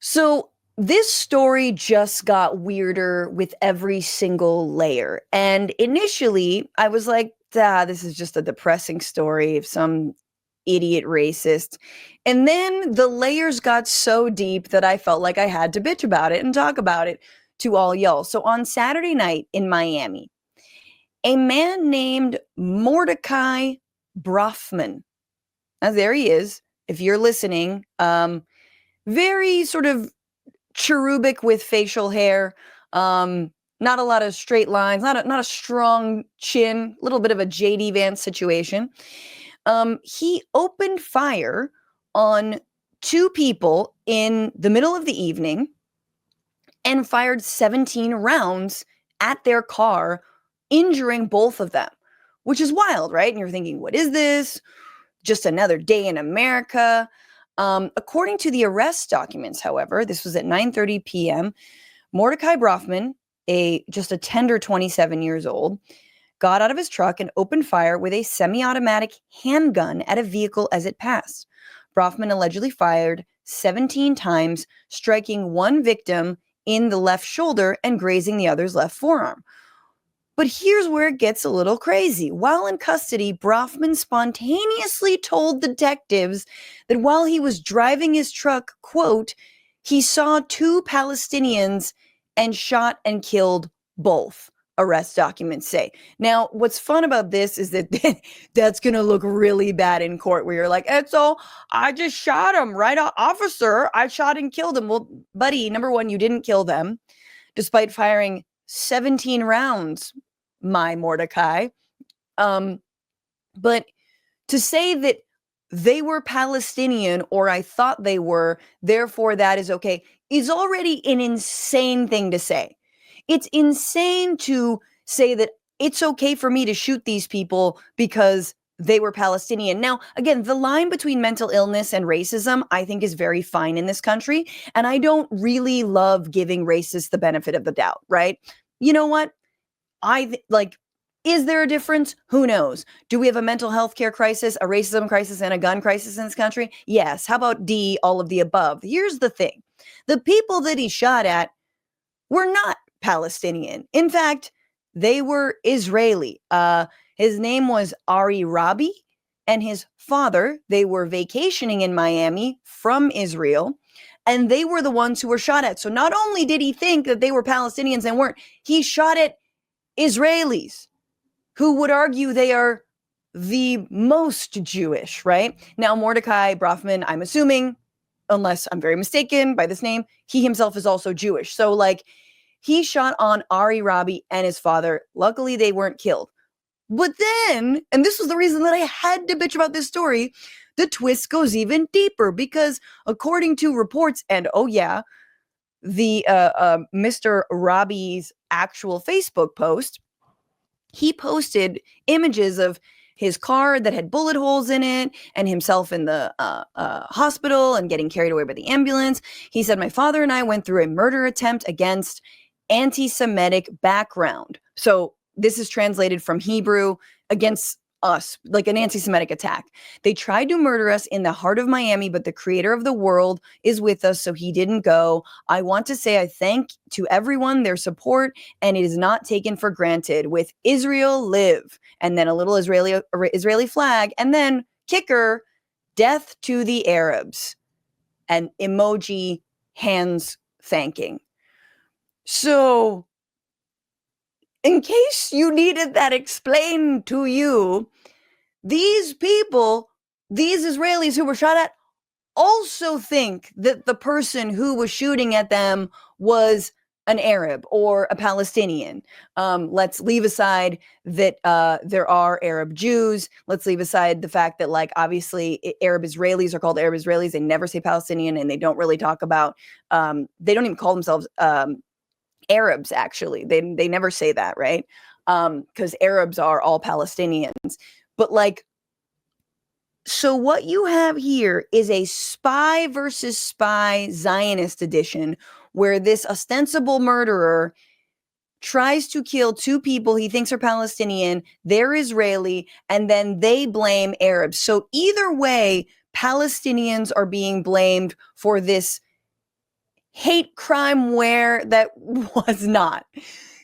So this story just got weirder with every single layer. And initially, I was like, this is just a depressing story of some idiot racist. And then the layers got so deep that I felt like I had to bitch about it and talk about it to all y'all. So on Saturday night in Miami, a man named Mordechai Brafman, there he is. If you're listening, very sort of cherubic with facial hair, not a lot of straight lines, not a strong chin, a little bit of a JD Vance situation. He opened fire on two people in the middle of the evening and fired 17 rounds at their car, injuring both of them, which is wild, right? And you're thinking, what is this? Just another day in America. According to the arrest documents, however, this was at 9:30 p.m. Mordechai Brafman, just a tender 27 years old, got out of his truck and opened fire with a semi-automatic handgun at a vehicle as it passed. Brafman allegedly fired 17 times, striking one victim in the left shoulder and grazing the other's left forearm. But here's where it gets a little crazy. While in custody, Brafman spontaneously told detectives that while he was driving his truck, quote, he saw two Palestinians and shot and killed both, arrest documents say. Now, what's fun about this is that that's going to look really bad in court where you're like, so I just shot him, right? Officer, I shot and killed him. Well, buddy, number one, you didn't kill them despite firing 17 rounds, my Mordecai. But to say that they were Palestinian or I thought they were, therefore that is okay, is already an insane thing to say. It's insane to say that it's okay for me to shoot these people because they were Palestinian. Now, again, the line between mental illness and racism, I think, is very fine in this country. And I don't really love giving racists the benefit of the doubt, right? You know what? Is there a difference? Who knows? Do we have a mental health care crisis, a racism crisis, and a gun crisis in this country? Yes. How about D, all of the above? Here's the thing. The people that he shot at were not Palestinian. In fact, they were Israeli. His name was Ari Rabi, and his father, they were vacationing in Miami from Israel, and they were the ones who were shot at. So not only did he think that they were Palestinians and weren't, he shot at Israelis who would argue they are the most Jewish, right? Now, Mordechai Brafman, I'm assuming, unless I'm very mistaken by this name, he himself is also Jewish. So, he shot on Ari Rabi and his father. Luckily, they weren't killed. But then, and this was the reason that I had to bitch about this story, the twist goes even deeper because according to reports, and oh yeah, the Mr. Rabi's actual Facebook post, he posted images of his car that had bullet holes in it and himself in the hospital and getting carried away by the ambulance. He said, my father and I went through a murder attempt against anti-Semitic background. So this is translated from Hebrew, against us, like an anti-Semitic attack. They tried to murder us in the heart of Miami, but the creator of the world is with us, so he didn't go. I want to say I thank to everyone their support, and it is not taken for granted. With Israel live, and then a little Israeli flag, and then kicker, death to the Arabs, and emoji hands thanking. So, in case you needed that explained to you, these people, these Israelis who were shot at, also think that the person who was shooting at them was an Arab or a Palestinian. Let's leave aside that there are Arab Jews. Let's leave aside the fact that, obviously, Arab Israelis are called Arab Israelis. They never say Palestinian, and they don't really talk about, they don't even call themselves Arabs, actually. They never say that, right? Because Arabs are all Palestinians. But so what you have here is a spy versus spy Zionist edition where this ostensible murderer tries to kill two people he thinks are Palestinian, they're Israeli, and then they blame Arabs. So either way, Palestinians are being blamed for this hate crime where that was not.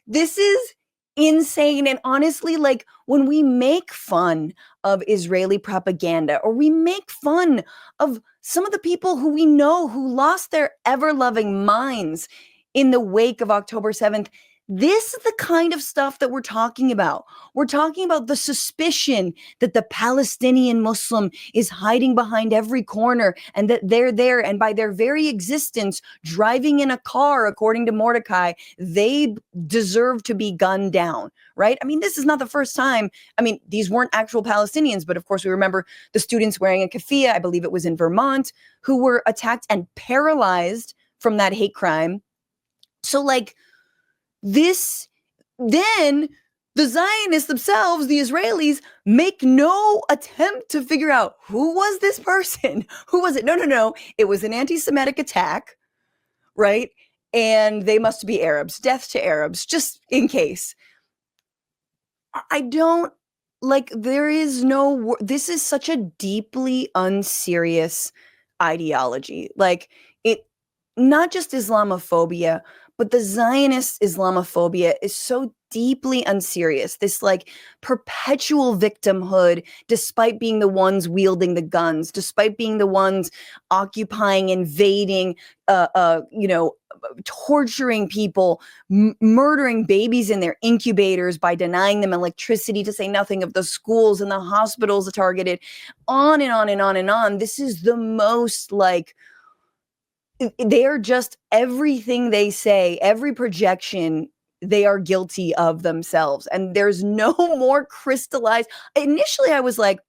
This is insane. And honestly, like when we make fun of Israeli propaganda or we make fun of some of the people who we know who lost their ever loving minds in the wake of October 7th, this is the kind of stuff that we're talking about. We're talking about the suspicion that the Palestinian Muslim is hiding behind every corner and that they're there. And by their very existence, driving in a car, according to Mordechai, they deserve to be gunned down, right? I mean, this is not the first time. I mean, these weren't actual Palestinians, but of course, we remember the students wearing a keffiyeh, I believe it was in Vermont, who were attacked and paralyzed from that hate crime. So, like, this, then the Zionists themselves, the Israelis, make no attempt to figure out who was this person? Who was it? No. It was an anti-Semitic attack, right? And they must be Arabs. Death to Arabs, just in case. I don't, like, there is no, this is such a deeply unserious ideology. Like, it, not just Islamophobia, but the Zionist Islamophobia is so deeply unserious. This like perpetual victimhood, despite being the ones wielding the guns, despite being the ones occupying, invading, torturing people, murdering babies in their incubators by denying them electricity, to say nothing of the schools and the hospitals targeted, on and on and on and on. This is the most like, they are just, everything they say, every projection, they are guilty of themselves. And there's no more crystallized. Initially, I was like,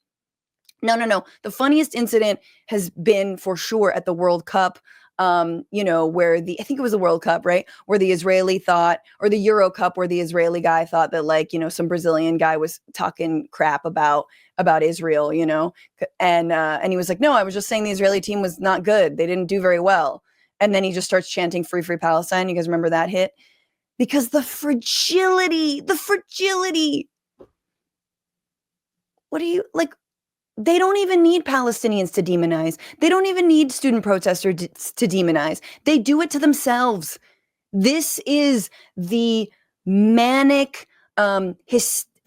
no. The funniest incident has been for sure at the World Cup, where I think it was the World Cup, right? Where the Israeli thought, or the Euro Cup, where the Israeli guy thought that like, some Brazilian guy was talking crap about Israel, and he was like, no, I was just saying the Israeli team was not good. They didn't do very well. And then he just starts chanting free, free Palestine. You guys remember that hit? Because the fragility, what do you, like, they don't even need Palestinians to demonize. They don't even need student protesters to demonize. They do it to themselves. This is the manic,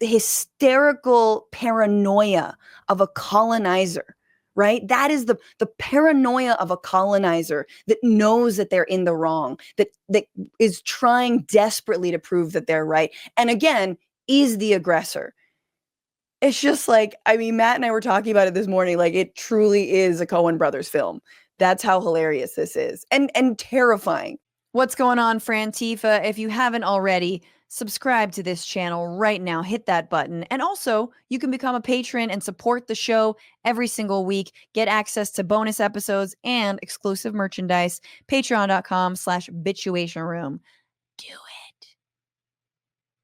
hysterical paranoia of a colonizer, right? That is the paranoia of a colonizer that knows that they're in the wrong, that is trying desperately to prove that they're right. And again, is the aggressor. It's just like, I mean, Matt and I were talking about it this morning. Like, it truly is a Coen Brothers film. That's how hilarious this is, and terrifying. What's going on, Frantifa? If you haven't already, subscribe to this channel right now. Hit that button. And also, you can become a patron and support the show every single week. Get access to bonus episodes and exclusive merchandise. Patreon.com/bitchuation room. Do